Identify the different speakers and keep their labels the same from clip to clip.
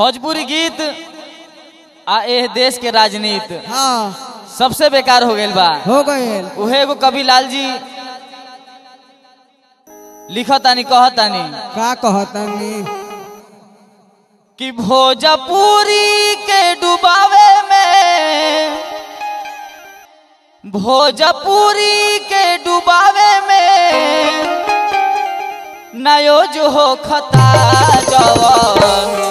Speaker 1: भोजपुरी गीत आ ए देश के राजनीति
Speaker 2: हाँ
Speaker 1: सबसे बेकार हो गए बा।
Speaker 2: हो गए
Speaker 1: उहे एगो कवि लाल जी लिखतानी कहतानी
Speaker 2: का कहतनी
Speaker 1: कि भोजपुरी के डुबावे में, भोजपुरी के डुबावे में नयो जो हो खता जवन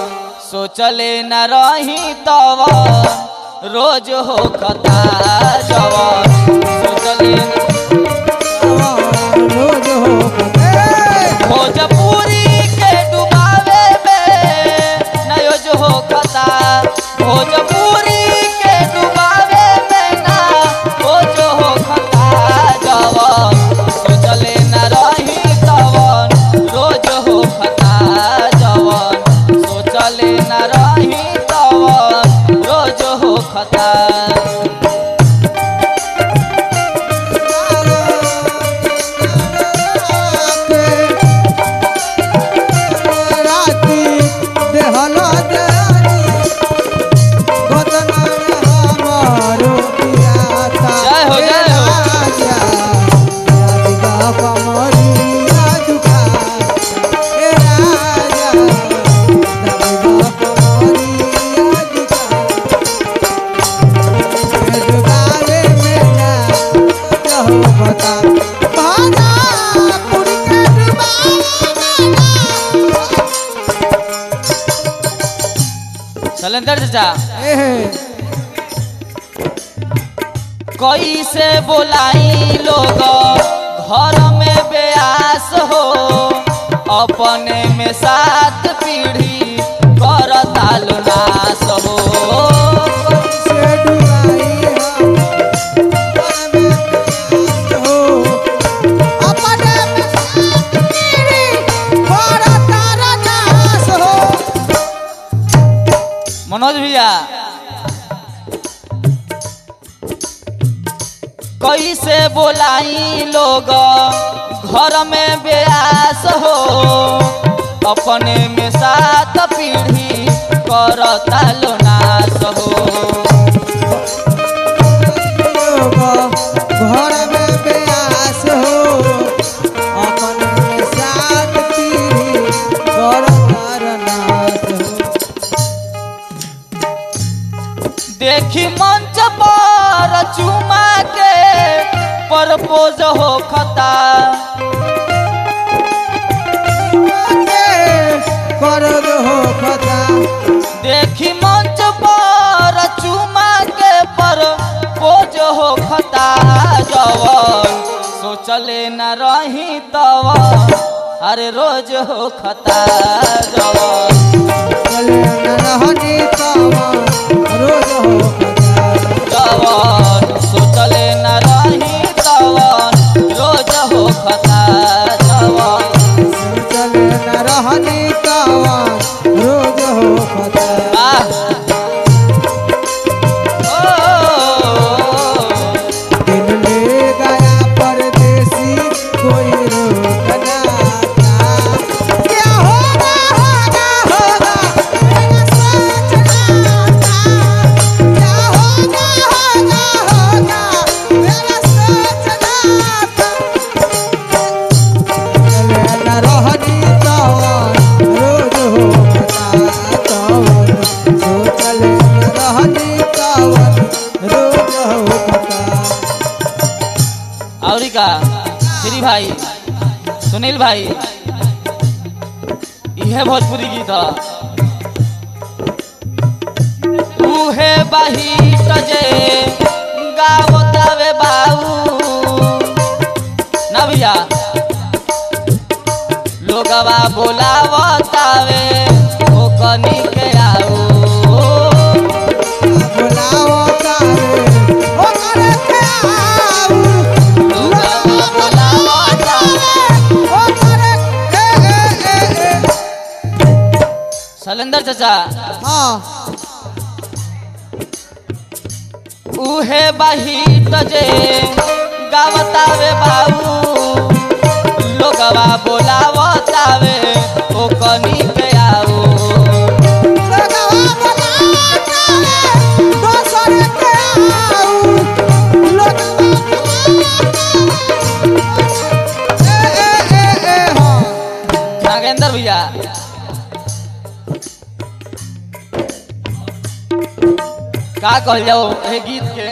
Speaker 1: सोचले न रही तवन रोज हो खता जवन सोचले
Speaker 2: रोज हो
Speaker 1: भोजपुरी के डुबावे में नयो जो हो खता, भोजपुरी के डुबावे में ना वो जो हो खता जवन सोचले न रही तवन रोज हो खता जवन सोचले न रही तवन रोज हो खता। सलेंदर चाचा कैसे बोलाई लोग घर में ब्यास हो अपने में सात पीढ़ी करता नाश हो मनोज भैया कैसे बोलाई लोग घर में ब्यास हो अपने में सात पीढ़ी करता नाश हो
Speaker 2: घर में ब्यास हो अपने में सात पीढ़ी करता नाश हो।
Speaker 1: देखी मंच पर चुमा के परपोज हो खता,
Speaker 2: करद हो खता
Speaker 1: देखी मंच पर चुमा के परपोज हो खता जवन सोचले न रही तवन अरे रोज हो खता जवन
Speaker 2: चले न रहनी तवन रोज हो खता
Speaker 1: जवन सोचले न रही तवन रोज हो खता जवन
Speaker 2: चले न रहनी तवन रोज हो खता। दिल ले गया परदेसी कोई रोक ना था क्या होगा होगा होगा मेरा सोचना था क्या होगा होगा होगा मेरा सोचना था चले न रहनी तवन रोज हो खता तवन सोचले न रहनी तवन रोज हो खता।
Speaker 1: और का श्री भाई सुनील भाई यह भोजपुरी गीत उहे बही तजे गावतावे बाऊ ना भैया लोगवा बोलावतावे ओ कनी के आऊ सलेंदर चाचा
Speaker 2: हाँ
Speaker 1: उहे बही तजे गावतावे बाऊ लोगवा बोलावतावे ओ कनी के आऊ का कहल जाओ ए गीत के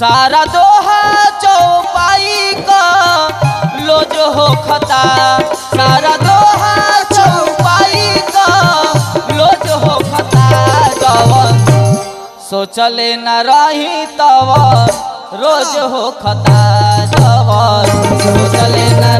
Speaker 1: सारा दोहा चौपाई का लोज हो खता सारा दोहा चौपाई का लोज हो खता जवन सोचले न रही तवन रोज हो खता जवन सोचले न